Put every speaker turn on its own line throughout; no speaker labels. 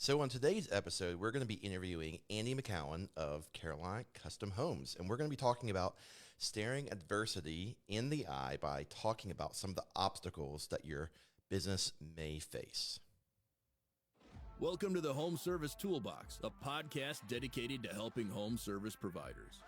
So on today's episode, we're going to be interviewing Andy McKeown of Carolina Custom Homes, and we're going to be talking about staring adversity in the eye by talking about some of the obstacles that your business may face.
Welcome to the Home Service Toolbox, a podcast dedicated to helping home service providers.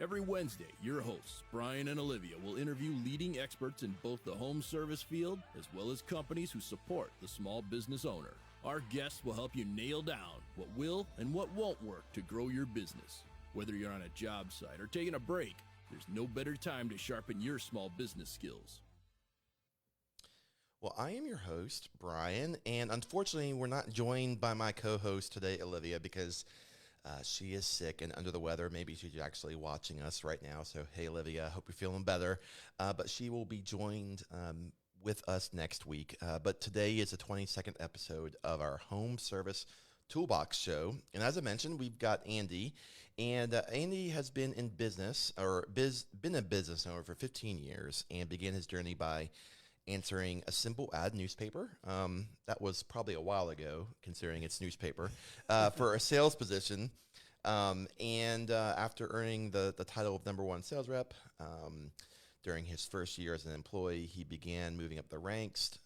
Every Wednesday, your hosts, Brian and Olivia, will interview leading experts in both the home service field as well as companies who support the small business owner. Our guests will help you nail down what will and what won't work to grow your business. Whether you're on a job site or taking a break, there's no better time to sharpen your small business skills.
Well, I am your host, Brian, and unfortunately, we're not joined by my co-host today, Olivia, because she is sick and under the weather. Maybe she's actually watching us right now. So, hey, Olivia, I hope you're feeling better. But she will be joined with us next week. But today is the 22nd episode of our Home Service Toolbox show. And as I mentioned, we've got Andy. And Andy has been in business, been a business owner for 15 years and began his journey by answering a simple ad newspaper. That was probably a while ago, considering it's newspaper, for a sales position. And after earning the title of number one sales rep, during his first year as an employee, he began moving up the ranks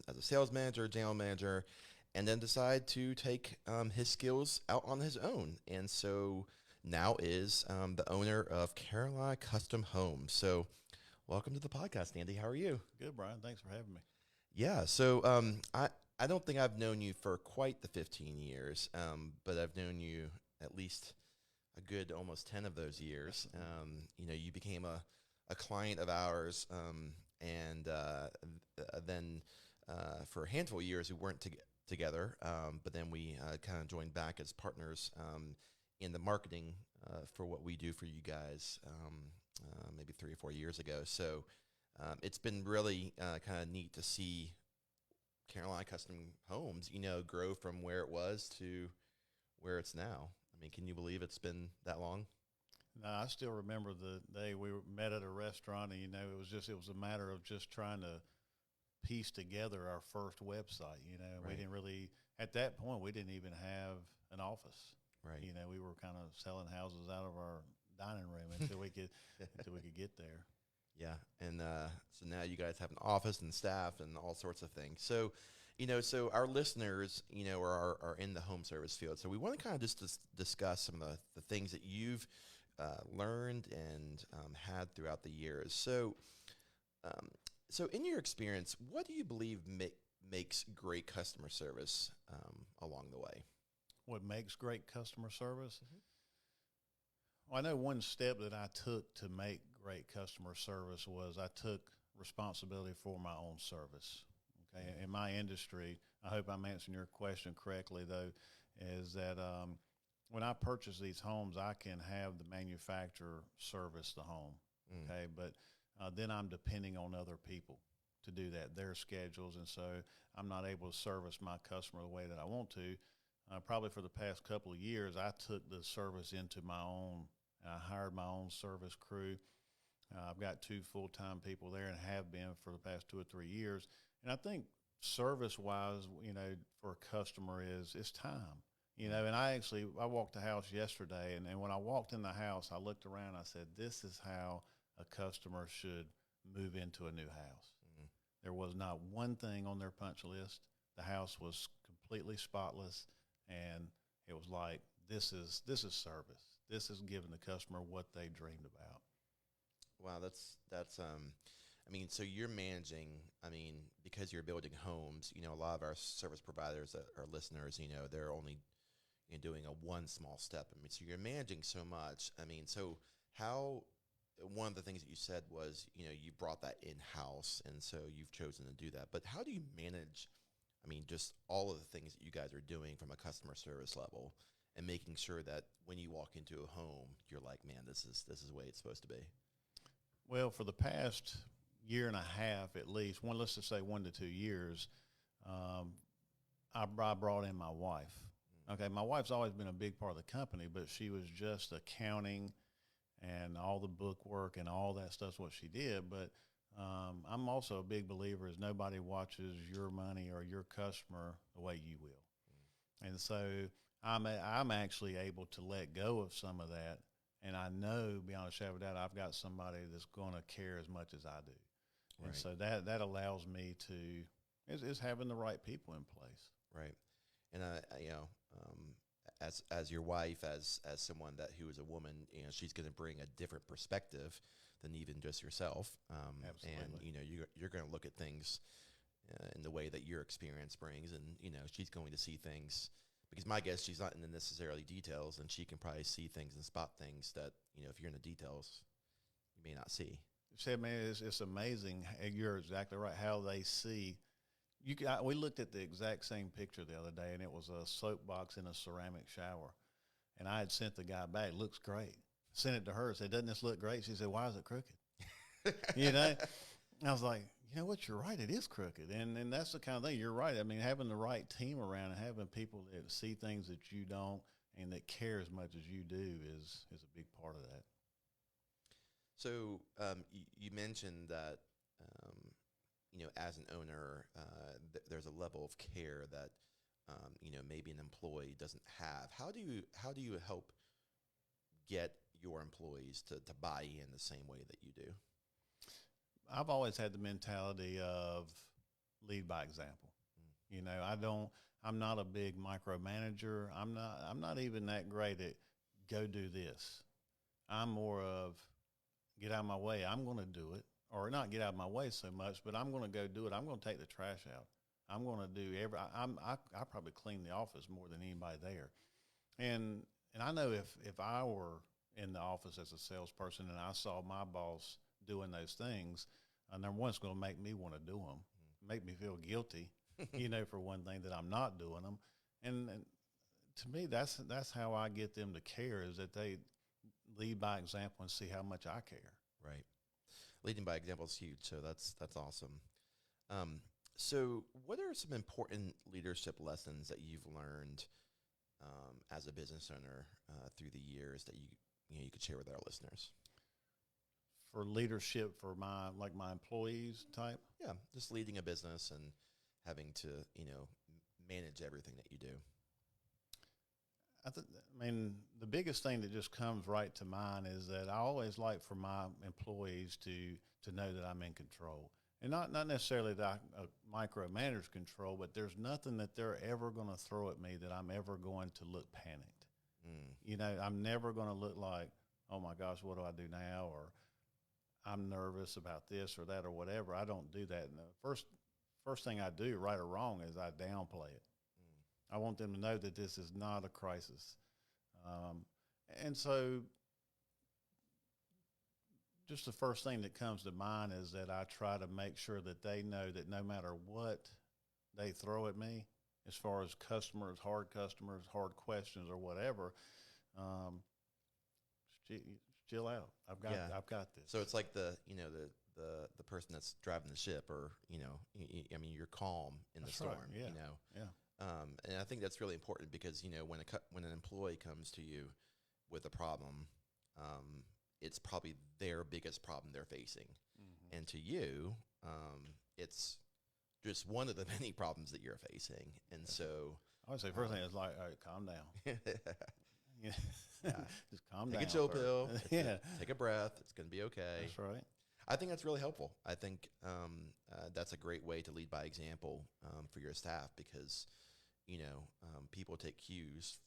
as a sales manager, general manager, and then decided to take his skills out on his own. And so now is the owner of Carolina Custom Homes. So welcome to the podcast, Andy. How are you?
Good, Brian. Thanks for having me.
Yeah. So I don't think I've known you for quite the 15 years, but I've known you at least a good almost 10 of those years. You became a client of ours, and then for a handful of years we weren't together, but then we kind of joined back as partners in the marketing for what we do for you guys. Maybe 3 or 4 years ago. So it's been really kind of neat to see Carolina Custom Homes, grow from where it was to where it's now. I mean, can you believe it's been that long?
No, I still remember the day we met at a restaurant, and it was a matter of just trying to piece together our first website.
Right.
We didn't really, at that point, we didn't even have an office.
Right.
We were kind of selling houses out of our dining room until we could get there.
Yeah, and so now you guys have an office and staff and all sorts of things. So, so our listeners, are in the home service field. So we want to kind of just discuss some of the things that you've learned and had throughout the years. So, so in your experience, what do you believe makes great customer service along the way?
What makes great customer service? Mm-hmm. Well, I know one step that I took to make great customer service was I took responsibility for my own service. Okay, in my industry, I hope I'm answering your question correctly, though, is that when I purchase these homes, I can have the manufacturer service the home. Okay, but then I'm depending on other people to do that, their schedules, and so I'm not able to service my customer the way that I want to. Probably for the past couple of years, I took the service into my own. I hired my own service crew. I've got 2 full-time people there and have been for the past 2 or 3 years. And I think service-wise, for a customer it's time. And I walked the house yesterday, and when I walked in the house, I looked around and I said, this is how a customer should move into a new house. Mm-hmm. There was not one thing on their punch list. The house was completely spotless, and it was like, this is service. This is giving the customer what they dreamed about.
Wow, that's so you're managing, because you're building homes, a lot of our service providers that are listeners, they're only doing a one small step. So you're managing so much. So how, one of the things that you said was, you brought that in-house, and so you've chosen to do that. But how do you manage, just all of the things that you guys are doing from a customer service level and making sure that when you walk into a home, you're like, man, this is the way it's supposed to be?
Well, for the past year and a half, at least, let's just say 1 to 2 years, I brought in my wife. Okay, my wife's always been a big part of the company, but she was just accounting and all the book work and all that stuff's what she did. But I'm also a big believer is nobody watches your money or your customer the way you will. And so I'm actually able to let go of some of that, and I know beyond a shadow of a doubt I've got somebody that's going to care as much as I do, and so that allows me to is having the right people in place.
Right. And as your wife, as someone who is a woman, she's going to bring a different perspective than even just yourself.
Absolutely.
And you're going to look at things in the way that your experience brings, and she's going to see things, because my guess, she's not in the necessarily details, and she can probably see things and spot things that if you're in the details, you may not see.
Said, man, it's amazing. You're exactly right. How they see. We looked at the exact same picture the other day, and it was a soapbox in a ceramic shower. And I had sent the guy back. Looks great. Sent it to her. Said, doesn't this look great? She said, why is it crooked? I was like, you know what? You're right. It is crooked. And that's the kind of thing. You're right. I mean, having the right team around and having people that see things that you don't and that care as much as you do is a big part of that.
So you mentioned that, as an owner, there's a level of care that, maybe an employee doesn't have. How do you help get your employees to buy in the same way that you do?
I've always had the mentality of lead by example. I'm not a big micromanager. I'm not even that great at go do this. I'm more of get out of my way. I'm going to do it, or not get out of my way so much, but I'm going to go do it. I'm going to take the trash out. I'm going to do I probably clean the office more than anybody there. And I know if I were in the office as a salesperson and I saw my boss doing those things, number one, it's going to make me want to do them, make me feel guilty, for one thing that I'm not doing them. And to me, that's how I get them to care, is that they lead by example and see how much I care.
Right. Leading by example is huge. So that's awesome. So what are some important leadership lessons that you've learned as a business owner through the years that you could share with our listeners?
For leadership for my employees type?
Yeah, just leading a business and having to, manage everything that you do.
I mean, the biggest thing that just comes right to mind is that I always like for my employees to know that I'm in control. And not necessarily that I micromanage control, but there's nothing that they're ever going to throw at me that I'm ever going to look panicked. I'm never going to look like, oh my gosh, what do I do now? Or I'm nervous about this or that or whatever. I don't do that. And the first thing I do, right or wrong, is I downplay it. I want them to know that this is not a crisis. And so just the first thing that comes to mind is that I try to make sure that they know that no matter what they throw at me, as far as customers, hard questions or whatever, chill out. I've got this.
So it's like the person that's driving the ship, or you're calm in the storm.
Right. Yeah.
And I think that's really important, because when an employee comes to you with a problem, it's probably their biggest problem they're facing, and to you, it's just one of the many problems that you're facing. And so
I would say first thing is like, all right, calm down. Yeah. Just calm down.
Take a chill pill.
Yeah.
Take a breath. It's going to be okay.
That's right.
I think that's really helpful. I think that's a great way to lead by example for your staff, because people take cues.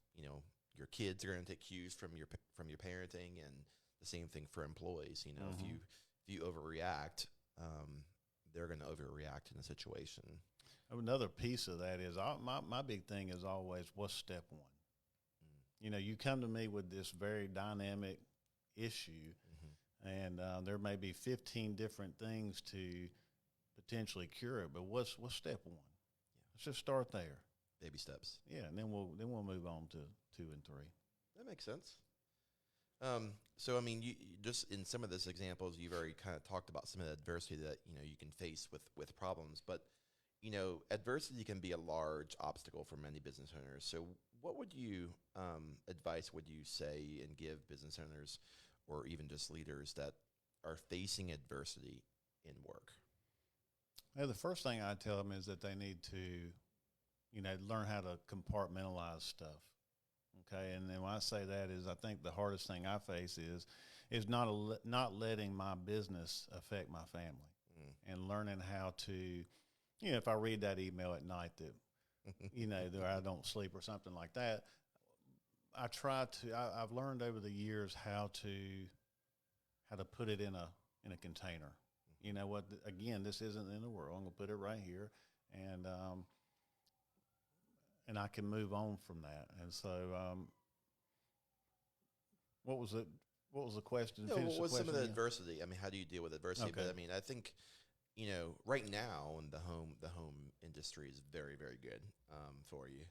Your kids are going to take cues from your parenting, and the same thing for employees. If you overreact, they're going to overreact in a situation.
Another piece of that is my big thing is always, what's step one? You come to me with this very dynamic issue, and there may be 15 different things to potentially cure it, but what's step one? Yeah. Let's just start there.
Baby steps.
Yeah, and then we'll move on to 2 and 3.
That makes sense. So I mean, you just in some of those examples, you've already kind of talked about some of the adversity that you can face with problems, but adversity can be a large obstacle for many business owners. So what would you advice would you say and give business owners, or even just leaders that are facing adversity in work?
The first thing I tell them is that they need to learn how to compartmentalize stuff. Okay, and then when I say that is, I think the hardest thing I face is not letting my business affect my family, and learning how to, if I read that email at night that, that I don't sleep or something like that, I've learned over the years how to put it in a container. You know what? Again, this isn't in the world. I'm gonna put it right here, and I can move on from that. And so, what was it? What was the question?
No, what was some of the
again.
adversity? I mean, how do you deal with adversity?
Okay.
But I mean, I think, right now in the home industry is very, very good for you.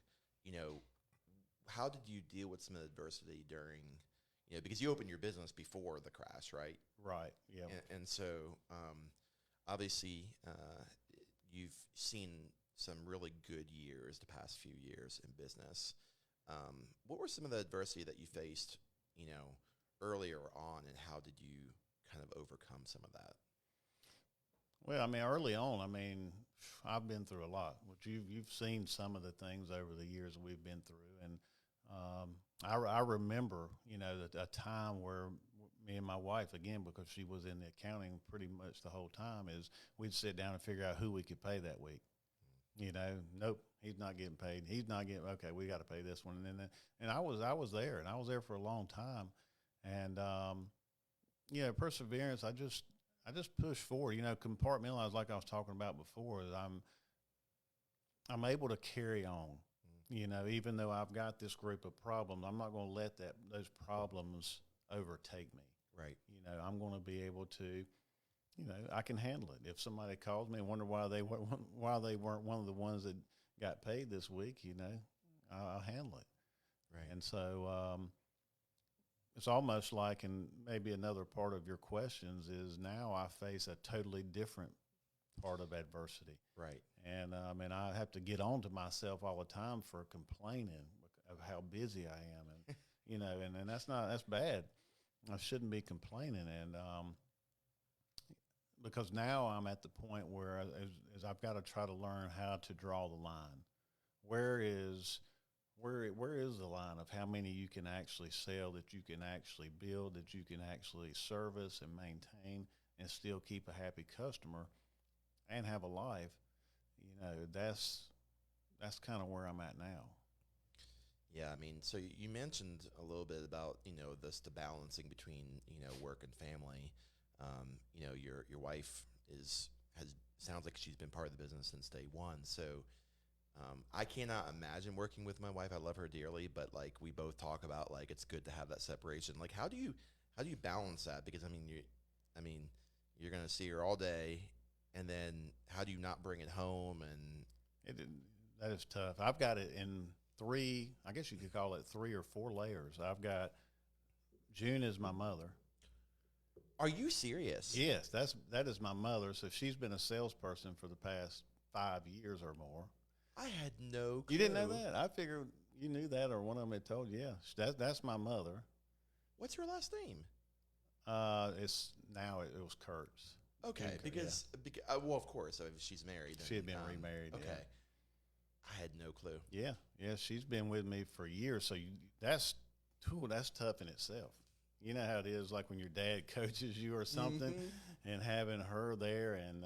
How did you deal with some of the adversity during, because you opened your business before the crash, right?
Right. Yeah.
And so, obviously, you've seen some really good years the past few years in business. What were some of the adversity that you faced, earlier on, and how did you kind of overcome some of that?
Well, I mean, early on, I've been through a lot. Which you've seen some of the things over the years we've been through, and I remember, a time where me and my wife, again, because she was in the accounting pretty much the whole time, is we'd sit down and figure out who we could pay that week. Nope, he's not getting paid. He's not getting, okay, we got to pay this one. And I was there, and I was there for a long time. And, perseverance, I just push forward, compartmentalize, like I was talking about before, is I'm able to carry on. Even though I've got this group of problems, I'm not going to let those problems overtake me.
Right.
I'm going to be able to, I can handle it. If somebody calls me and wonder why they weren't one of the ones that got paid this week, I'll handle it.
Right.
And so it's almost like, and maybe another part of your questions is, now I face a totally different part of adversity.
Right.
And I have to get on to myself all the time for complaining of how busy I am, and and that's bad. I shouldn't be complaining, and because now I'm at the point where as I've got to try to learn how to draw the line. Where is the line of how many you can actually sell, that you can actually build, that you can actually service and maintain, and still keep a happy customer and have a life? That's kind of where I'm at now.
Yeah, I mean, so you mentioned a little bit about, the balancing between, work and family. Your wife sounds like she's been part of the business since day one. So I cannot imagine working with my wife. I love her dearly, but like we both talk about, like, it's good to have that separation. Like, how do you balance that? Because you're going to see her all day, and then how do you not bring it home? And
that is tough. I've got it in three, I guess you could call it 3 or 4 layers. I've got June is my mother.
Are you serious?
Yes, that is my mother. So she's been a salesperson for the past 5 years or more.
I had no clue.
You didn't know that? I figured you knew that, or one of them had told you. Yeah, that's my mother.
What's her last name?
It was Kurtz.
Okay, because of course, she's married.
She had been remarried.
Okay,
yeah.
I had no clue.
Yeah, she's been with me for years. So that's tough in itself. You know how it is, like when your dad coaches you or something, and having her there, and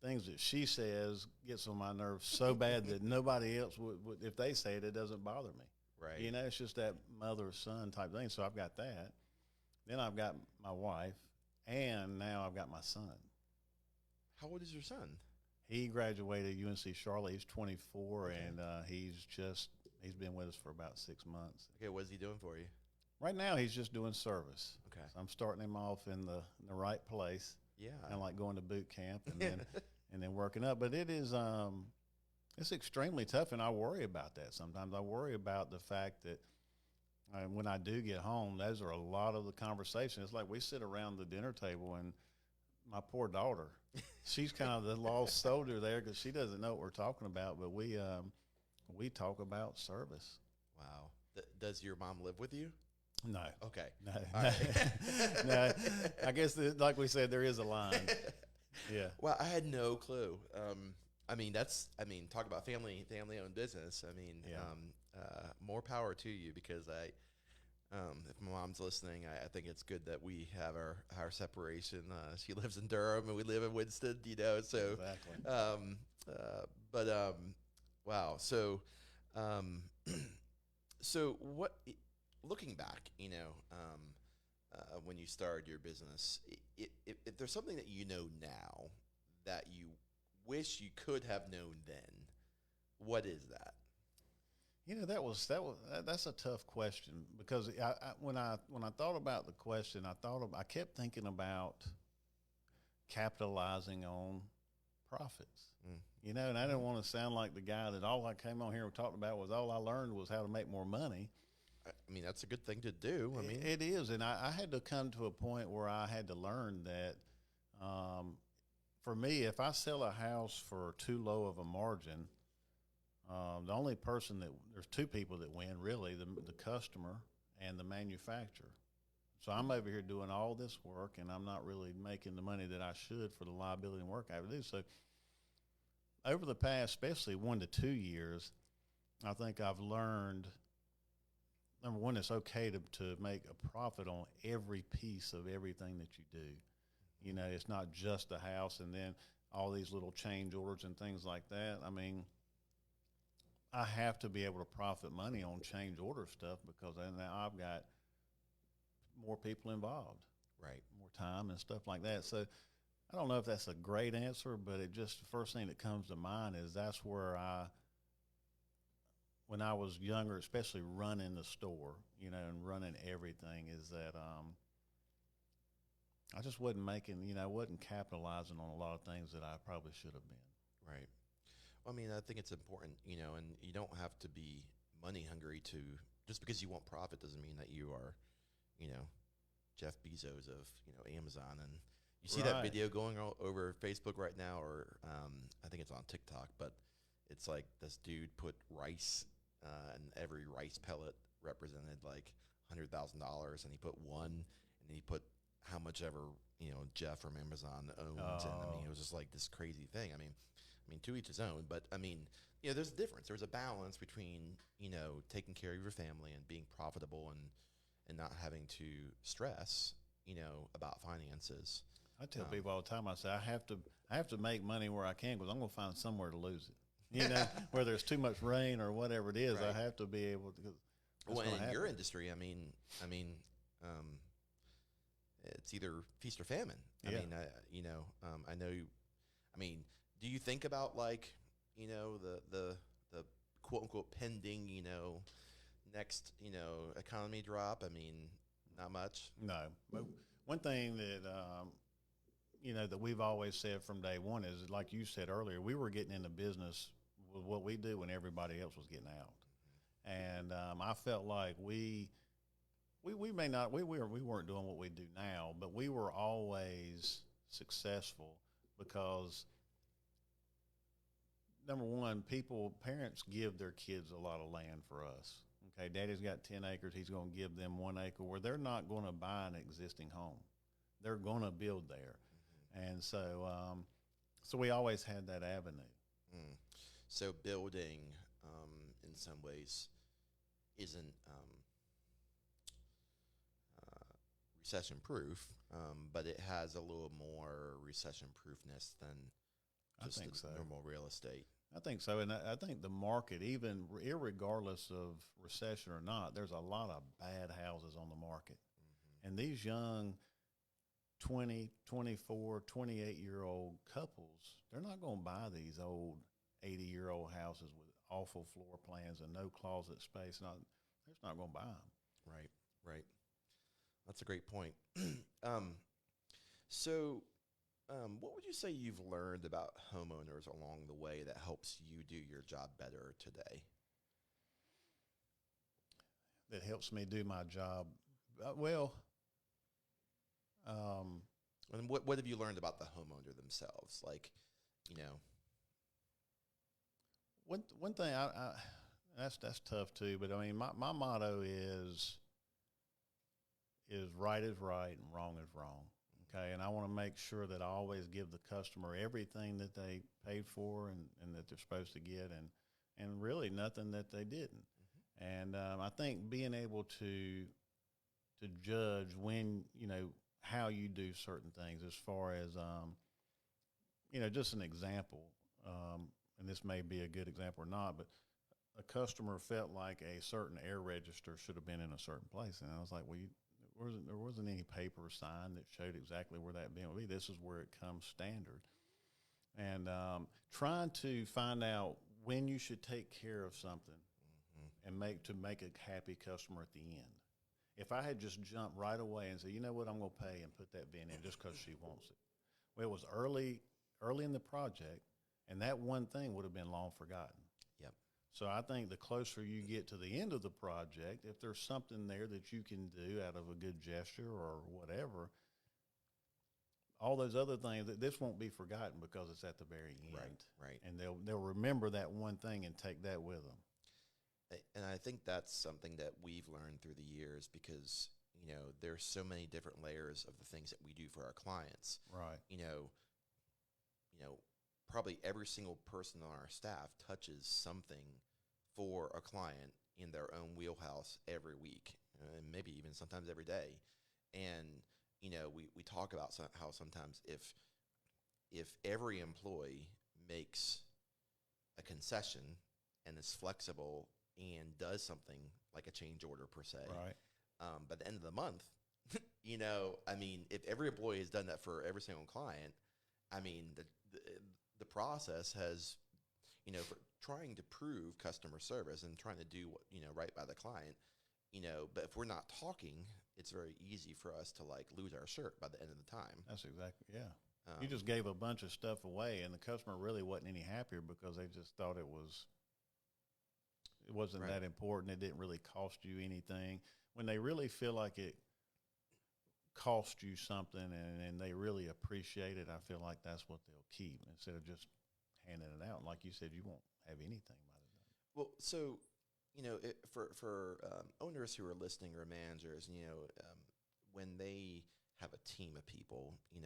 things that she says gets on my nerves so bad that nobody else would, if they say it doesn't bother me.
Right.
It's just that mother-son type thing. So I've got that. Then I've got my wife, and now I've got my son.
How old is your son?
He graduated UNC Charlotte. He's 24,
okay.
And he's been with us for about 6 months.
Okay, what is he doing for you?
Right now, he's just doing service.
Okay.
So I'm starting him off in the right place.
Yeah.
Kind of like going to boot camp and then and then working up. But it is it's extremely tough, and I worry about that sometimes. I worry about the fact that when I do get home, those are a lot of the conversation. It's like we sit around the dinner table, and my poor daughter, she's kind of the lost soldier there because she doesn't know what we're talking about. But we talk about service.
Wow. Does your mom live with you?
No.
Okay.
No.
All right.
No. I guess like we said, there is a line. Yeah.
Well, I had no clue. I mean, talk about family-owned business. I mean,
Yeah.
more power to you because if my mom's listening, I think it's good that we have our separation. She lives in Durham and we live in Winston, so,
Exactly.
wow. So, um, so looking back, when you started your business, if there's something that you know now that you wish you could have known then, what is that?
That's a tough question because when I thought about the question, I kept thinking about capitalizing on profits. And I didn't want to sound like the guy that all I came on here and talked about was all I learned was how to make more money.
I mean, that's a good thing to do. I mean,
it is, and I had to come to a point where I had to learn that. For me, if I sell a house for too low of a margin, the only person there's two people that win, really, the customer and the manufacturer. So I'm over here doing all this work, and I'm not really making the money that I should for the liability and work I have to do. So over the past, especially 1 to 2 years, I think I've learned, number one, it's okay to make a profit on every piece of everything that you do. It's not just the house and then all these little change orders and things like that. I mean, I have to be able to profit money on change order stuff because now I've got more people involved,
right?
More time and stuff like that. So I don't know if that's a great answer, but the first thing that comes to mind is that's where when I was younger, especially running the store, and running everything, is that I just wasn't wasn't capitalizing on a lot of things that I probably should have been.
Right. Well, I mean, I think it's important, and you don't have to be money hungry just because you want profit doesn't mean that you are, Jeff Bezos of, Amazon. And you see that video going all over Facebook right now, or I think it's on TikTok, but it's like this dude put rice, and every rice pellet represented like $100,000, and he put one, and then he put how much ever Jeff from Amazon owned, and I mean it was just like this crazy thing. I mean to each his own, but I mean there's a difference. There's a balance between taking care of your family and being profitable and not having to stress about finances.
I tell people all the time. I say I have to make money where I can because I'm going to find somewhere to lose it. Whether it's too much rain or whatever it is,
right.
I have to be able to.
Well, in your industry, I mean, it's either feast or famine.
Yeah.
I mean, I know. I mean, do you think about like, the quote unquote pending, next, economy drop? I mean, not much.
No, but one thing that that we've always said from day one is, like you said earlier, we were getting into business with what we do when everybody else was getting out, and I felt like we weren't doing what we do now, but we were always successful because number one, parents give their kids a lot of land for us. Okay, Daddy's got 10 acres. He's going to give them 1 acre where they're not going to buy an existing home. They're going to build there. And so we always had that avenue.
So building, in some ways, isn't recession-proof, but it has a little more recession-proofness than just normal real estate.
I think so, and I think the market, even irregardless of recession or not, there's a lot of bad houses on the market. And these young 20, 24, 28-year-old couples, they're not going to buy these old 80-year-old houses with awful floor plans and no closet space. They're just not going to buy them.
Right. That's a great point. So what would you say you've learned about homeowners along the way that helps you do your job better today?
That helps me do my job?
And what have you learned about the homeowner themselves? Like,
one thing that's tough too. But I mean, my motto is right is right and wrong is wrong. Okay, and I want to make sure that I always give the customer everything that they paid for and that they're supposed to get, and really nothing that they didn't. And I think being able to judge when, how you do certain things, as far as just an example, and this may be a good example or not, but a customer felt like a certain air register should have been in a certain place, and I was like, well, there wasn't any paper signed that showed exactly where that bin would be. This is where it comes standard. And trying to find out when you should take care of something and make a happy customer at the end. If I had just jumped right away and said, you know what, I'm going to pay and put that bin in just because she wants it. Well, it was early in the project, and that one thing would have been long forgotten.
Yep.
So I think the closer you get to the end of the project, if there's something there that you can do out of a good gesture or whatever, all those other things, this won't be forgotten because it's at the very end.
Right.
And they'll remember that one thing and take that with them.
And I think that's something that we've learned through the years because, there's so many different layers of the things that we do for our clients.
Right.
Probably every single person on our staff touches something for a client in their own wheelhouse every week, and maybe even sometimes every day. And, we talk about how sometimes if every employee makes a concession and is flexible and does something like a change order per se,
Right.
By the end of the month, if every employee has done that for every single client, the process has, for trying to prove customer service and trying to do what, right by the client, but if we're not talking, it's very easy for us to lose our shirt by the end of the time.
That's exactly, yeah. You just gave a bunch of stuff away, and the customer really wasn't any happier because they just thought it wasn't
Right.
that important. It didn't really cost you anything. When they really feel like it cost you something and they really appreciate it, I feel like that's what they'll keep instead of just handing it out. And like you said, you won't have anything by the time.
Well, so, for owners who are listening or managers, when they have a team of people, you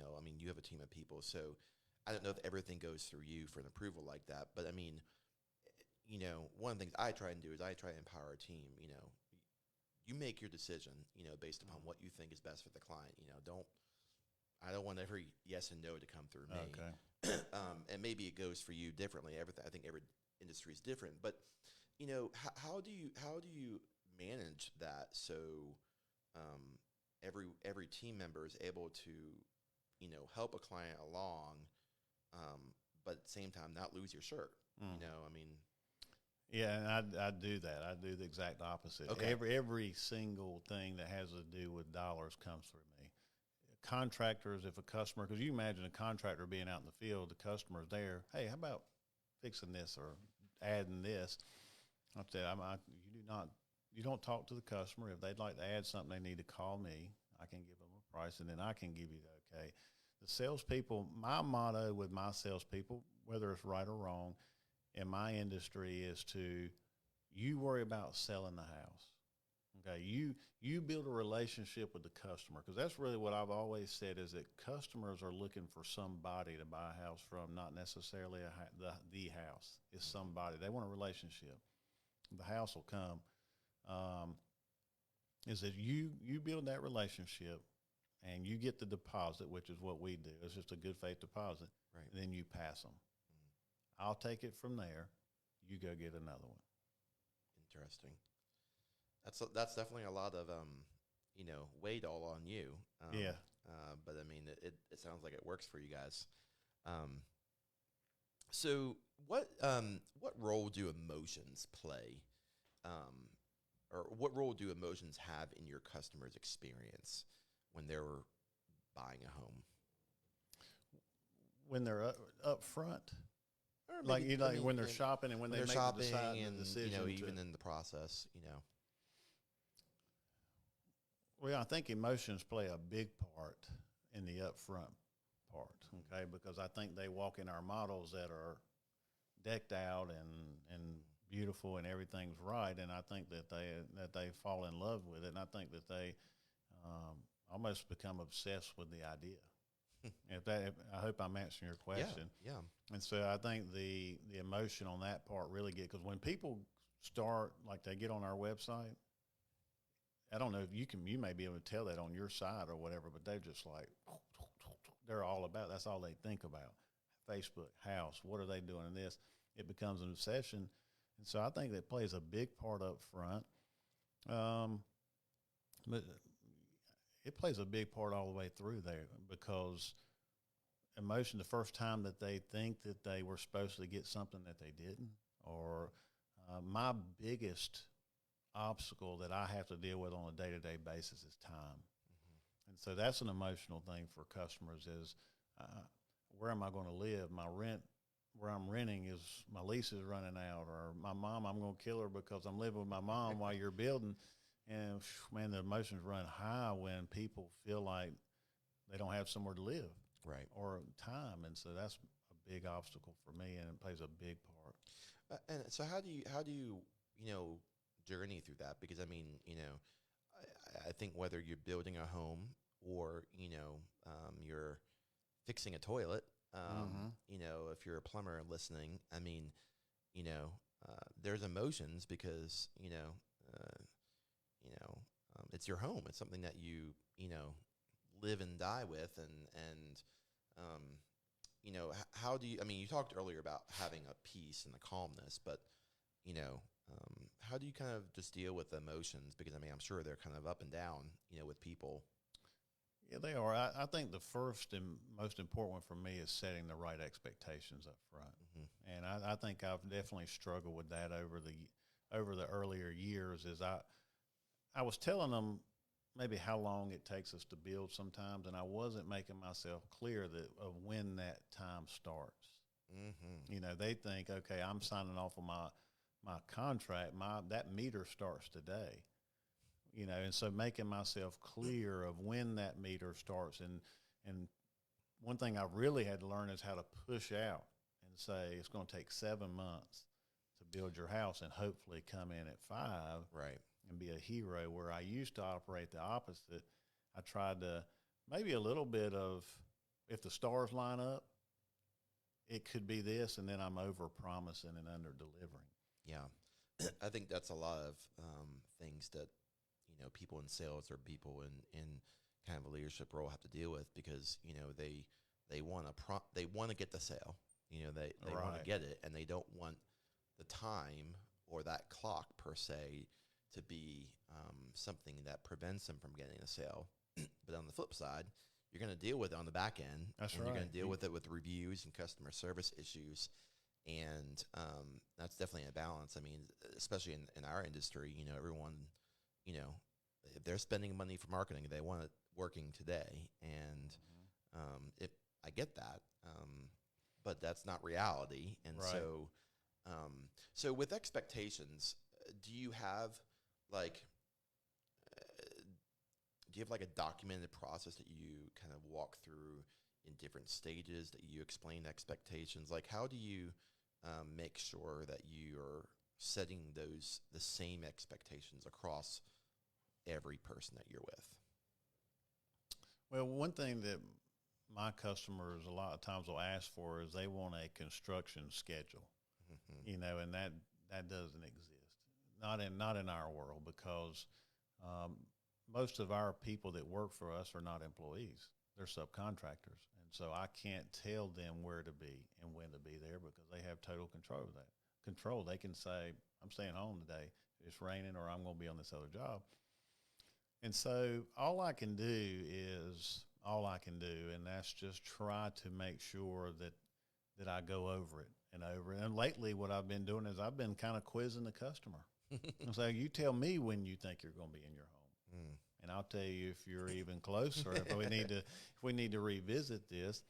have a team of people, so I don't know if everything goes through you for an approval like that, but one of the things I try and do is I try to empower a team. You make your decision, based upon what you think is best for the client. I don't want every yes and no to come through me.
Okay.
And maybe it goes for you differently. I think every industry is different, but how do you manage that so every team member is able to help a client along, but at the same time not lose your shirt?
Yeah, and I do that. I do the exact opposite.
Okay.
Every single thing that has to do with dollars comes through me. Contractors, if a customer, because you imagine a contractor being out in the field, the customer's there. Hey, how about fixing this or adding this? I said, you don't talk to the customer. If they'd like to add something, they need to call me. I can give them a price, and then I can give you the okay. The salespeople, my motto with my salespeople, whether it's right or wrong, in my industry is you worry about selling the house. Okay, you build a relationship with the customer, because that's really what I've always said is that customers are looking for somebody to buy a house from, not necessarily the house. It's somebody. They want a relationship. The house will come. Is that you build that relationship and you get the deposit, which is what we do. It's just a good faith deposit.
Right.
And then you pass them. I'll take it from there. You go get another one.
Interesting. That's definitely a lot of weight all on you.
Yeah.
But it sounds like it works for you guys. So what role do emotions play, or what role do emotions have in your customer's experience when they're buying a home?
When they're up front.
Or maybe,
When they're shopping and when they make
shopping
the
and
decision.
even in the process,
Well, I think emotions play a big part in the upfront part, okay? Because I think they walk in our models that are decked out and beautiful and everything's right, and I think that they fall in love with it, and I think that they almost become obsessed with the idea. I hope I'm answering your question.
Yeah.
And so I think the emotion on that part really because when people start, like they get on our website, I don't know if you may be able to tell that on your side or whatever, but they're just like, they're all about, that's all they think about. Facebook, house, what are they doing in this? It becomes an obsession. And so I think that plays a big part up front. But it plays a big part all the way through there because emotion, the first time that they think that they were supposed to get something that they didn't, or my biggest obstacle that I have to deal with on a day-to-day basis is time. Mm-hmm. And so that's an emotional thing for customers is where am I going to live? My rent, where I'm renting is, my lease is running out, or my mom, I'm going to kill her because I'm living with my mom while you're building. And, man, the emotions run high when people feel like they don't have somewhere to live.
Right.
Or time. And so that's a big obstacle for me, and it plays a big part.
And so how do you journey through that? Because, I mean, I think whether you're building a home or, you're fixing a toilet, if you're a plumber listening, I mean, there's emotions because, it's your home. It's something that you live and die with. How do you, I mean, you talked earlier about having a peace and a calmness, but, how do you kind of just deal with emotions? Because, I mean, I'm sure they're kind of up and down, with people.
Yeah, they are. I think the first and most important one for me is setting the right expectations up front. Mm-hmm. And I think I've definitely struggled with that over the earlier years. Is I was telling them maybe how long it takes us to build sometimes, and I wasn't making myself clear of when that time starts. Mm-hmm. They think, okay, I'm signing off on my contract. That meter starts today. And so making myself clear of when that meter starts. And one thing I really had to learn is how to push out and say it's going to take 7 months to build your house and hopefully come in at 5.
Right.
And be a hero, where I used to operate the opposite. I tried to maybe a little bit of, if the stars line up, it could be this, and then I'm over-promising and under-delivering.
Yeah. I think that's a lot of things that, people in sales or people in kind of a leadership role have to deal with because, they want to get the sale. They
Right.
want to get it, and they don't want the time or that clock per se to be something that prevents them from getting a sale. But on the flip side, you're going to deal with it on the back end.
That's
and
right.
You're going to deal with it with reviews and customer service issues. And that's definitely a balance. I mean, especially in our industry, everyone, if they're spending money for marketing, they want it working today. And I get that, but that's not reality. And
Right.
So with expectations, do you have a documented process that you kind of walk through in different stages that you explain expectations? Like, how do you make sure that you're setting the same expectations across every person that you're with?
Well, one thing that my customers a lot of times will ask for is they want a construction schedule, and that doesn't exist. Not in our world, because most of our people that work for us are not employees. They're subcontractors. And so I can't tell them where to be and when to be there because they have total control of that. They can say, I'm staying home today. It's raining, or I'm going to be on this other job. And so all I can do, and that's just try to make sure that I go over it and over it. And lately what I've been doing is I've been kind of quizzing the customer. So you tell me when you think you're going to be in your home. And I'll tell you if you're even closer, if we need to revisit this,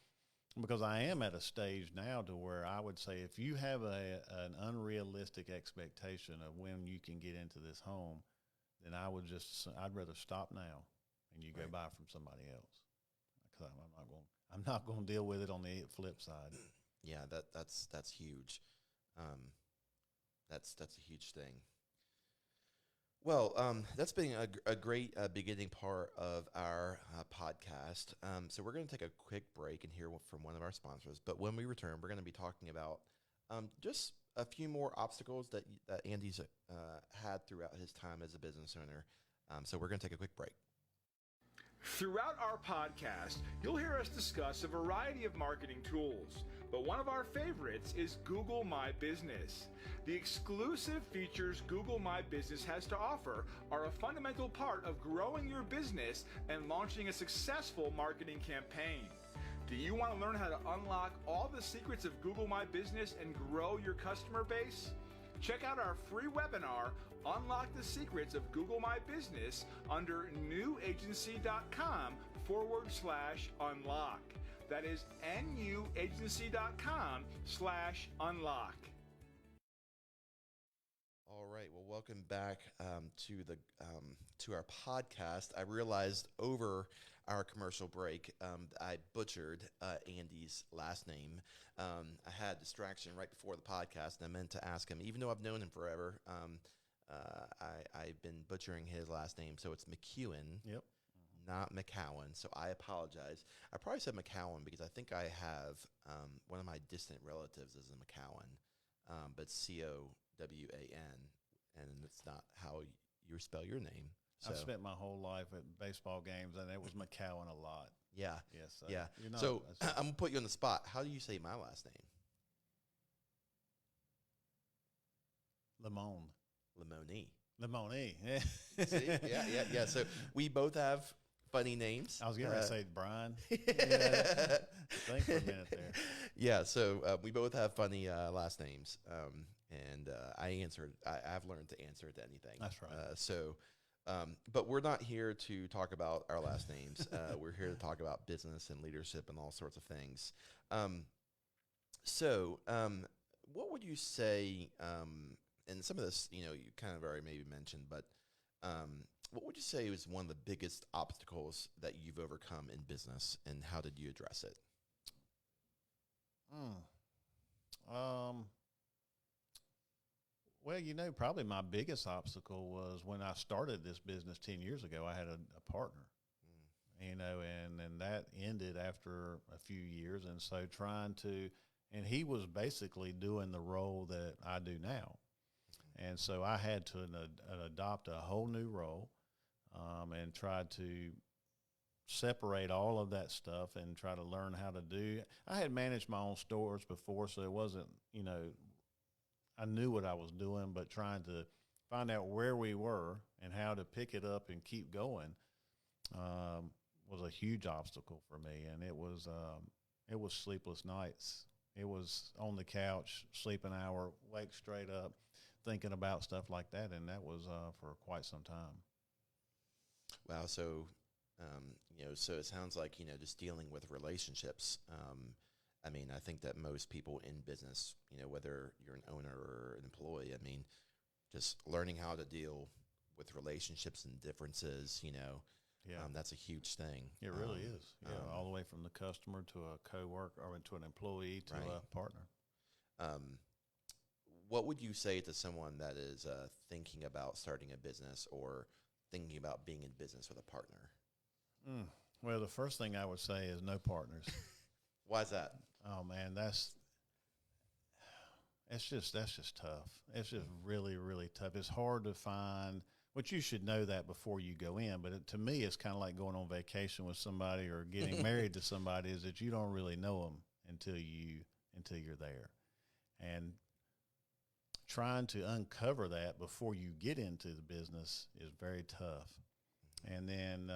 because I am at a stage now to where I would say if you have an unrealistic expectation of when you can get into this home, then I'd rather stop now and you go buy from somebody else, because I'm not going to deal with it on the flip side.
Yeah, that's huge. That's a huge thing. Well, that's been a great beginning part of our podcast. So we're going to take a quick break and hear from one of our sponsors. But when we return, we're going to be talking about just a few more obstacles that Andy's had throughout his time as a business owner. So we're going to take a quick break.
Throughout our podcast, you'll hear us discuss a variety of marketing tools, but one of our favorites is Google My Business. The exclusive features Google My Business has to offer are a fundamental part of growing your business and launching a successful marketing campaign. Do you want to learn how to unlock all the secrets of Google My Business and grow your customer base? Check out our free webinar, Unlock the Secrets of Google My Business, under newagency.com/unlock. That is nuagency.com/unlock.
All right. Well, welcome back to our podcast. I realized over our commercial break I butchered Andy's last name. I had a distraction right before the podcast, and I meant to ask him, even though I've known him forever, I've been butchering his last name, so it's McKeown.
Yep.
Not McKeown, so I apologize. I probably said McKeown because I think I have one of my distant relatives is a McKeown, but COWAN, and it's not how you spell your name. So.
I've spent my whole life at baseball games, and it was McKeown a lot.
Yeah.
Yes.
Yeah. So I'm going to put you on the spot. How do you say my last name?
Limon.
Limoni.
Yeah.
See? Yeah. So we both have funny names.
I was going to say Brian. Yeah. Think for a minute there.
Yeah. So we both have funny last names. And I've learned to answer to anything.
That's right.
But we're not here to talk about our last names. We're here to talk about business and leadership and all sorts of things. What would you say, and some of this, you kind of already maybe mentioned, but what would you say was one of the biggest obstacles that you've overcome in business, and how did you address it?
Well, probably my biggest obstacle was when I started this business 10 years ago. I had a partner, and that ended after a few years. And so and he was basically doing the role that I do now. And so I had to adopt a whole new role and try to separate all of that stuff and try to learn how to do. I had managed my own stores before, so it wasn't, I knew what I was doing, but trying to find out where we were and how to pick it up and keep going was a huge obstacle for me. And it was sleepless nights. It was on the couch, sleep an hour, wake straight up, thinking about stuff like that. And that was for quite some time.
Wow. So, so it sounds like, just dealing with relationships. I think that most people in business, whether you're an owner or an employee, just learning how to deal with relationships and differences, that's a huge thing.
It really is. All the way from the customer to a coworker or to an employee to a partner.
What would you say to someone that is thinking about starting a business or thinking about being in business with a partner?
Well, the first thing I would say is no partners.
Why is that?
Oh man, that's just tough. It's just really, really tough. It's hard to find, but you should know that before you go in. But to me, it's kind of like going on vacation with somebody or getting married to somebody, is that you don't really know them until you're there. And trying to uncover that before you get into the business is very tough. And then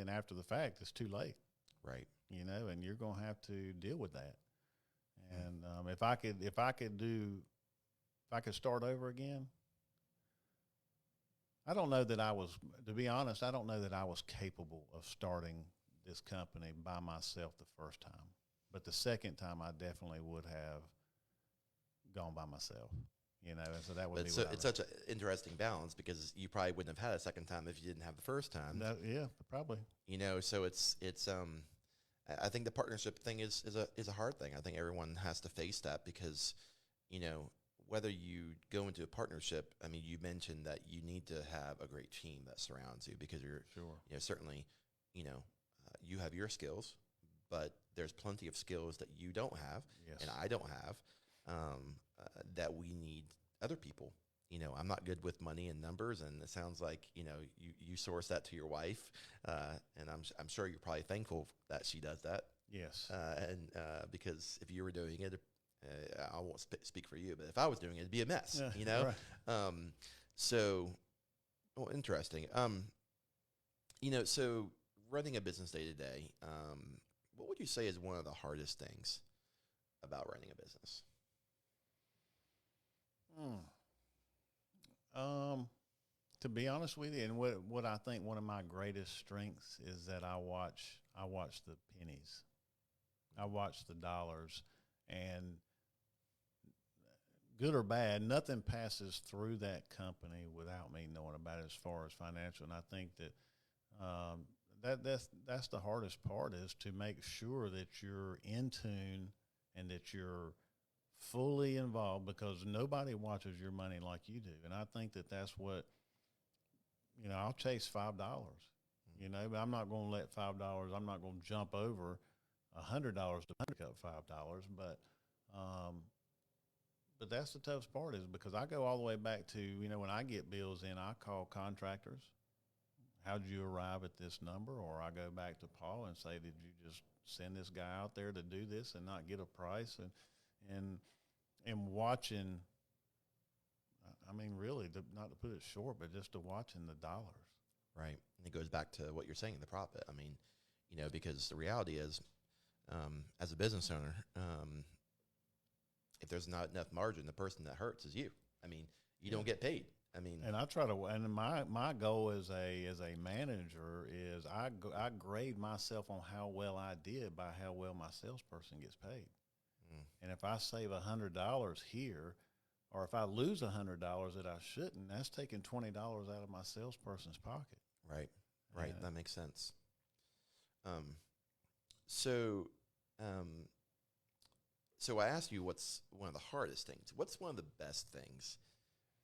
after the fact, it's too late.
Right.
And you're going to have to deal with that. And if I could start over again, to be honest, I don't know that I was capable of starting this company by myself the first time. But the second time, I definitely would have gone by myself. And so that would be.
It's such an interesting balance, because you probably wouldn't have had a second time if you didn't have the first time.
Yeah, probably.
So it's I think the partnership thing is a hard thing. I think everyone has to face that, because whether you go into a partnership, I mean, you mentioned that you need to have a great team that surrounds you because you're,
Sure.
certainly, you have your skills, but there's plenty of skills that you don't have
Yes.
and I don't have that we need other people. I'm not good with money and numbers, and it sounds like, you source that to your wife, and I'm sure you're probably thankful that she does that.
Yes.
And because if you were doing it, I won't speak for you, but if I was doing it, it'd be a mess,
Right.
So, interesting. So running a business day to day, what would you say is one of the hardest things about running a business?
To be honest with you, and what I think one of my greatest strengths is that I watch the pennies, I watch the dollars, and good or bad, nothing passes through that company without me knowing about it as far as financial. And I think that that's the hardest part, is to make sure that you're in tune and that you're fully involved, because nobody watches your money like you do. And I think that that's what, I'll chase $5, but I'm not going to let $5, I'm not going to jump over $100 to pick up $5. But that's the toughest part, is because I go all the way back to, when I get bills in, I call contractors. How did you arrive at this number? Or I go back to Paul and say, did you just send this guy out there to do this and not get a price? And watching, I mean, really, not to put it short, but just to watching the dollars.
Right. And it goes back to what you're saying, the profit. I mean, because the reality is, as a business owner, if there's not enough margin, the person that hurts is you. I mean, you don't get paid. I mean,
and I try to, and my goal as a manager is I grade myself on how well I did by how well my salesperson gets paid. And if I save $100 here, or if I lose $100 that I shouldn't, that's taking $20 out of my salesperson's pocket.
Right.
Yeah.
That makes sense. So I asked you what's one of the hardest things. What's one of the best things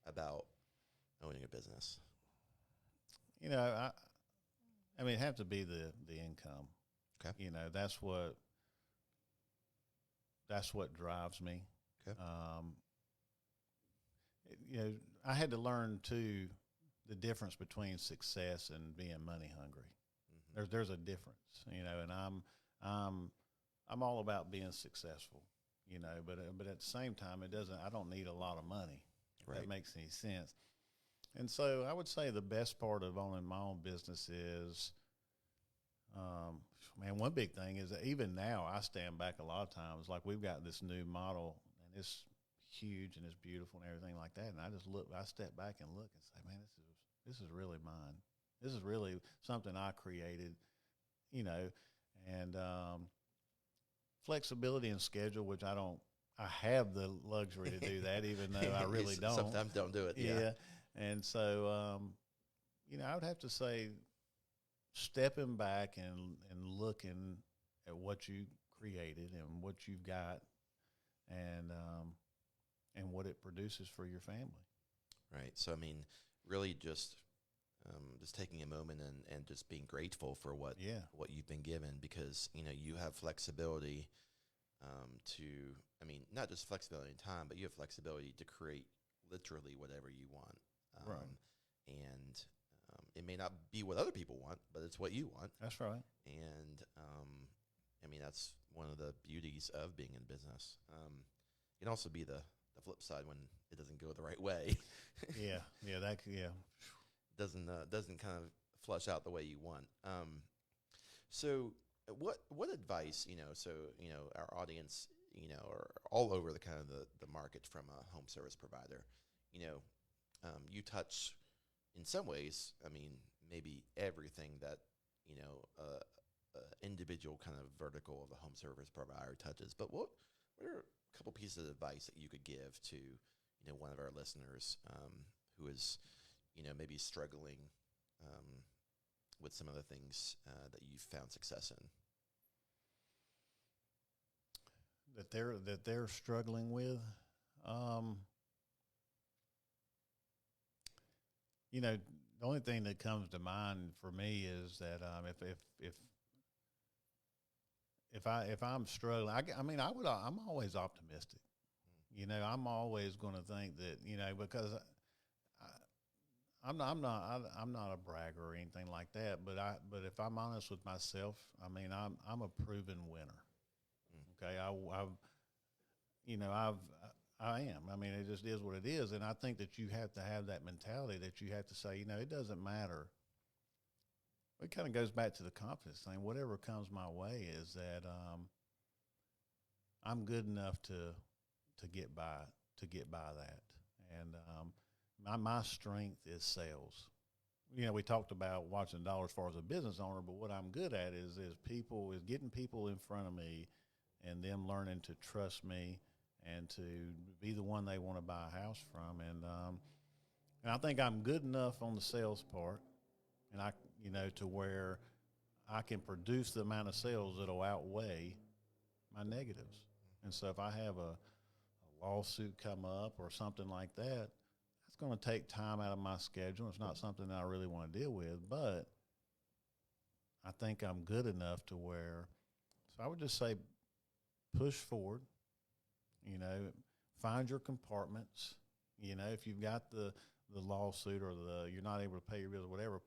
about owning a business?
I mean, it'd have to be the income.
Okay.
That's what drives me.
Okay.
I had to learn too the difference between success and being money hungry.
Mm-hmm.
There's a difference, and I'm all about being successful, but at the same time, I don't need a lot of money. If that makes any sense. And so I would say the best part of owning my own business is, one big thing is that even now I stand back a lot of times. Like, we've got this new model, and it's huge and it's beautiful and everything like that. And I step back and look and say, man, this is really mine. This is really something I created, and flexibility and schedule, which I have the luxury to do that, even though I really don't.
Sometimes don't do it. Yeah.
And so, I would have to say, stepping back and looking at what you created and what you've got, and what it produces for your family.
Right. So, I mean, really just taking a moment and just being grateful for what you've been given, because, you have flexibility not just flexibility in time, but you have flexibility to create literally whatever you want.
Right.
And it may not be what other people want, but it's what you want.
That's right.
And, that's one of the beauties of being in business. It can also be the flip side when it doesn't go the right way. Doesn't kind of flush out the way you want. So what advice, our audience, are all over the kind of the market from a home service provider. You touch in some ways, maybe everything that, individual kind of vertical of a home service provider touches. But what are a couple pieces of advice that you could give to, one of our listeners who is, maybe struggling with some of the things that you've found success in?
That they're struggling with. the only thing that comes to mind for me is that if I'm struggling, I'm always optimistic. I'm always going to think that, because I'm not a bragger or anything like that. But if I'm honest with myself, I'm a proven winner. Okay, I am. It just is what it is, and I think that you have to have that mentality that you have to say, it doesn't matter. It kind of goes back to the confidence thing. Whatever comes my way is that I'm good enough to get by that, and my strength is sales. We talked about watching the dollar as far as a business owner, but what I'm good at is getting people in front of me, and them learning to trust me and to be the one they want to buy a house from, and I think I'm good enough on the sales part, and to where I can produce the amount of sales that'll outweigh my negatives. And so if I have a lawsuit come up or something like that, that's going to take time out of my schedule. It's not something that I really want to deal with, but I think I'm good enough to where, so I would just say push forward, find your compartments. If you've got the lawsuit or you're not able to pay your bills or whatever,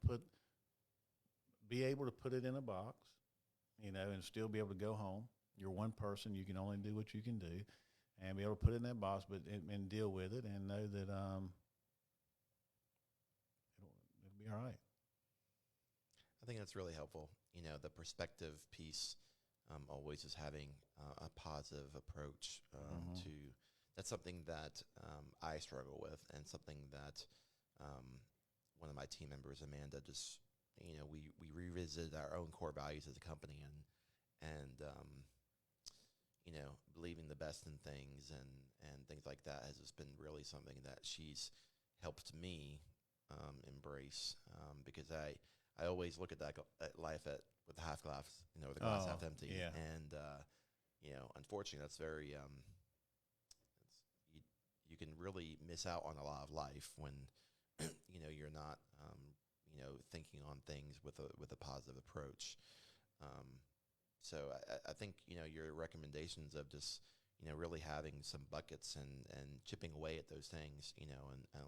be able to put it in a box, and still be able to go home. You're one person. You can only do what you can do, and be able to put it in that box, and deal with it, and know that it'll be all right.
I think that's really helpful. The perspective piece always is having a positive approach to. That's something that I struggle with, and something that one of my team members, Amanda, just we revisited our own core values as a company, and believing the best in things and things like that has just been really something that she's helped me embrace, because I always look at life with the half glass, the glass half empty,
yeah.
And unfortunately, that's very you can really miss out on a lot of life when you're not thinking on things with a positive approach. So I think your recommendations of just really having some buckets and chipping away at those things, and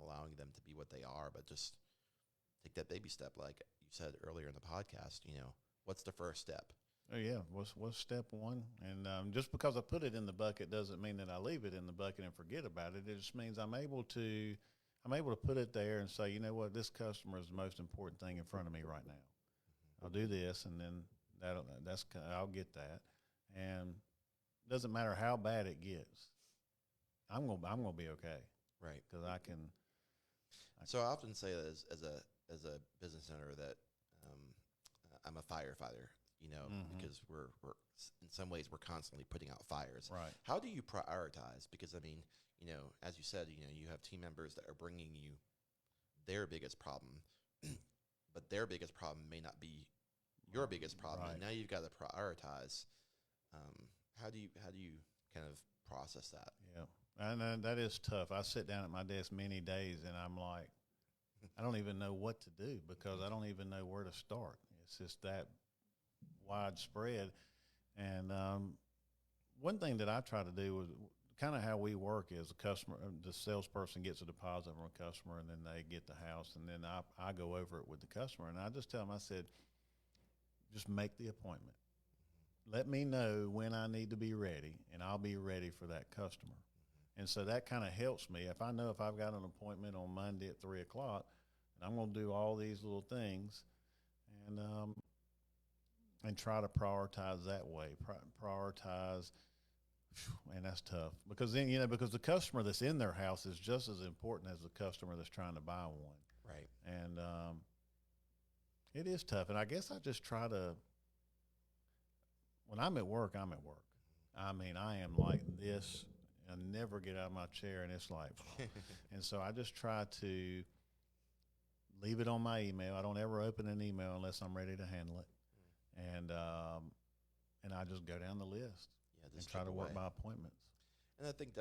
allowing them to be what they are, but just take that baby step, like you said earlier in the podcast. What's the first step?
Oh yeah, what's step one? And just because I put it in the bucket doesn't mean that I leave it in the bucket and forget about it. It just means I'm able to put it there and say, what, this customer is the most important thing in front of me right now. I'll do this, and then I'll get that, and it doesn't matter how bad it gets. I'm gonna be okay,
Right?
Because I can.
So I often say that as a business owner that I'm a firefighter. Because we're in some ways we're constantly putting out fires.
Right.
How do you prioritize? Because as you said, you have team members that are bringing you their biggest problem, but their biggest problem may not be your biggest problem.
Right.
And now you've got to prioritize. How do you kind of process that?
Yeah, and that is tough. I sit down at my desk many days, and I'm like, I don't even know what to do, because I don't even know where to start. It's just that widespread. And one thing that I try to do is kind of how we work is the salesperson gets a deposit from a customer, and then they get the house, and then I go over it with the customer, and I just tell them, I said, just make the appointment. Let me know when I need to be ready, and I'll be ready for that customer. And so that kind of helps me. If I know if I've got an appointment on Monday at 3:00, and I'm going to do all these little things, and try to prioritize that way. Prioritize, and that's tough, because then because the customer that's in their house is just as important as the customer that's trying to buy one.
Right.
And it is tough. And I guess I just try to. When I'm at work, I'm at work. I am like this. I never get out of my chair, and it's like, and so I just try to leave it on my email. I don't ever open an email unless I'm ready to handle it. And I just go down the list and try to work my appointments.
And I think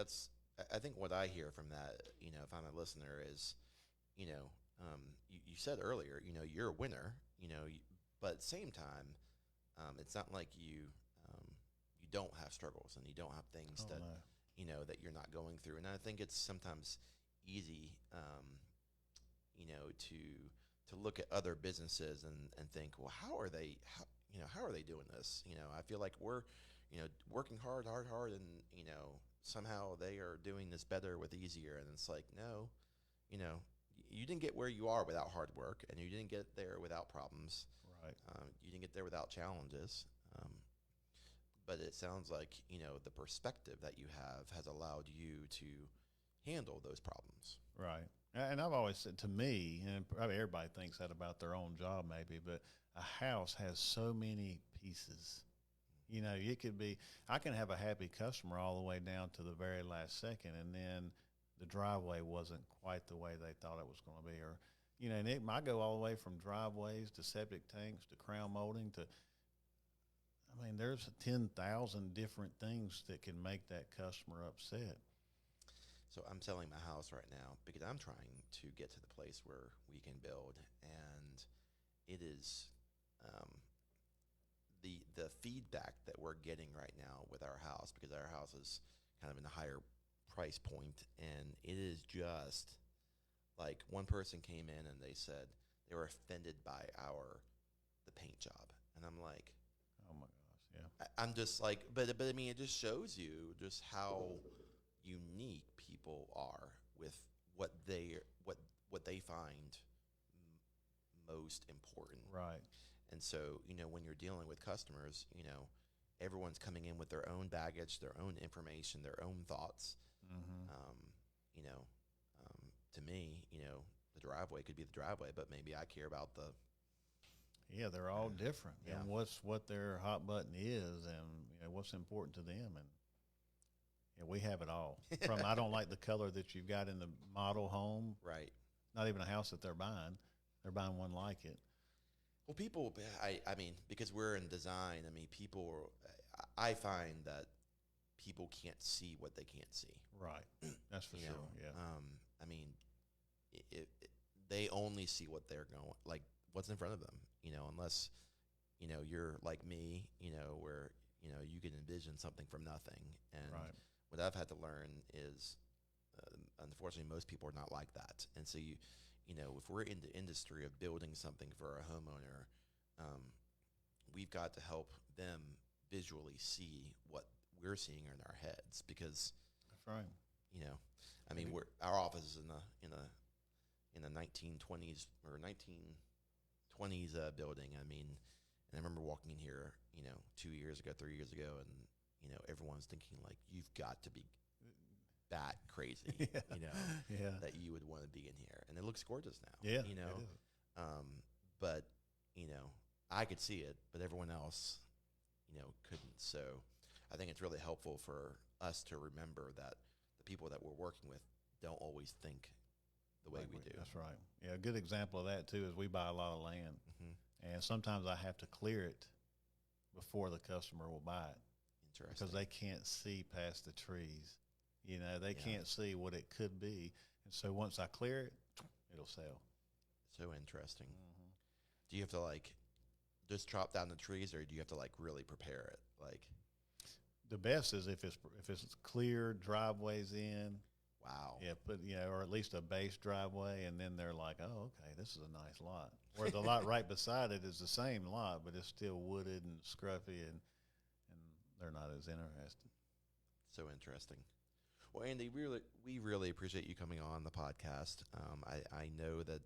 what I hear from that, if I'm a listener, is, you said earlier, you're a winner, but at the same time, it's not like you don't have struggles and you don't have things
Oh,
that,
no.
that you're not going through. And I think it's sometimes easy, to look at other businesses and think, well, how are they doing this? I feel like we're, working hard, and, somehow they are doing this better with easier. And it's like, no, you didn't get where you are without hard work, and you didn't get there without problems.
Right.
You didn't get there without challenges. But it sounds like, the perspective that you have has allowed you to handle those problems.
Right. And I've always said, to me, and probably everybody thinks that about their own job maybe, but a house has so many pieces. It could be, I can have a happy customer all the way down to the very last second, and then the driveway wasn't quite the way they thought it was going to be. Or, and it might go all the way from driveways to septic tanks to crown molding to, there's 10,000 different things that can make that customer upset.
So I'm selling my house right now because I'm trying to get to the place where we can build, and it is the feedback that we're getting right now with our house, because our house is kind of in a higher price point, and it is just like one person came in and they said they were offended by the paint job, and I'm like,
Oh my gosh, yeah.
I'm just like, but I mean, it just shows you just how unique people are with what they find most important.
Right.
And so, when you're dealing with customers, everyone's coming in with their own baggage, their own information, their own thoughts.
Mm-hmm.
To me, the driveway could be the driveway, but maybe I care about the.
Yeah, they're all different.
Yeah.
And what their hot button is, and what's important to them, and we have it all. From I don't like the color that you've got in the model home.
Right.
Not even a house that they're buying one like it.
Well, people, I mean, because we're in design, I find that people can't see what they can't see.
Right. That's for sure. Yeah.
They only see what they're going, like what's in front of them, unless, you're like me, where, you can envision something from nothing. And
Right.
what I've had to learn is, unfortunately, most people are not like that. And so if we're in the industry of building something for a homeowner, we've got to help them visually see what we're seeing in our heads, because
That's right.
our office is in the 1920s or 1920s building. And I remember walking in here, 2 years ago, 3 years ago, and everyone's thinking like, you've got to be that crazy,
Yeah.
that you would want to be in here, and it looks gorgeous now.
Yeah.
It
is.
But I could see it, but everyone else, couldn't. So I think it's really helpful for us to remember that the people that we're working with don't always think the way we do.
That's right. Yeah, a good example of that too is we buy a lot of land,
Mm-hmm.
and sometimes I have to clear it before the customer will buy it
Interesting.
because they can't see past the trees. They can't see what it could be, and so once I clear it, it'll sell.
So interesting.
Mm-hmm.
Do you have to just chop down the trees, or do you have to really prepare it?
The best is if it's clear, driveways in.
Wow.
Yeah, but or at least a base driveway, and then they're like, oh, okay, this is a nice lot. Where the lot right beside it is the same lot, but it's still wooded and scruffy, and they're not as interested.
So interesting. Well, Andy, we really appreciate you coming on the podcast. I know that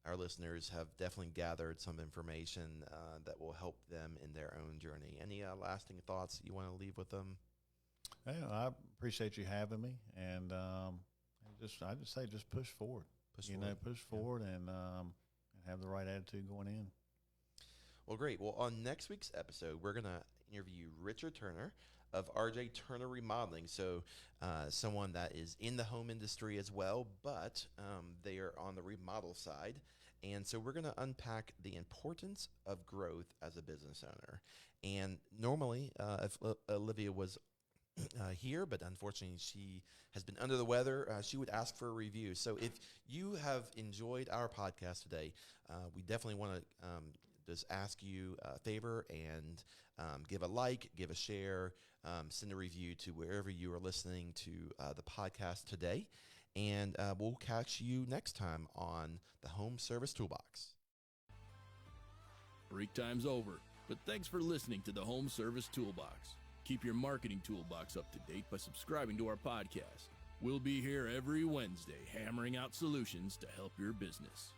our listeners have definitely gathered some information that will help them in their own journey. Any lasting thoughts that you want to leave with them?
I appreciate you having me, and I just say just push forward. Push forward, and have the right attitude going in.
Well, great. Well, on next week's episode, we're going to interview Richard Turner of RJ Turner Remodeling. So someone that is in the home industry as well, but they are on the remodel side. And so we're going to unpack the importance of growth as a business owner. And normally, if Olivia was here, but unfortunately she has been under the weather. She would ask for a review. So if you have enjoyed our podcast today, we definitely want to just ask you a favor and give a like, give a share, send a review to wherever you are listening to the podcast today. And we'll catch you next time on the Home Service Toolbox.
Break time's over, but thanks for listening to the Home Service Toolbox. Keep your marketing toolbox up to date by subscribing to our podcast. We'll be here every Wednesday hammering out solutions to help your business.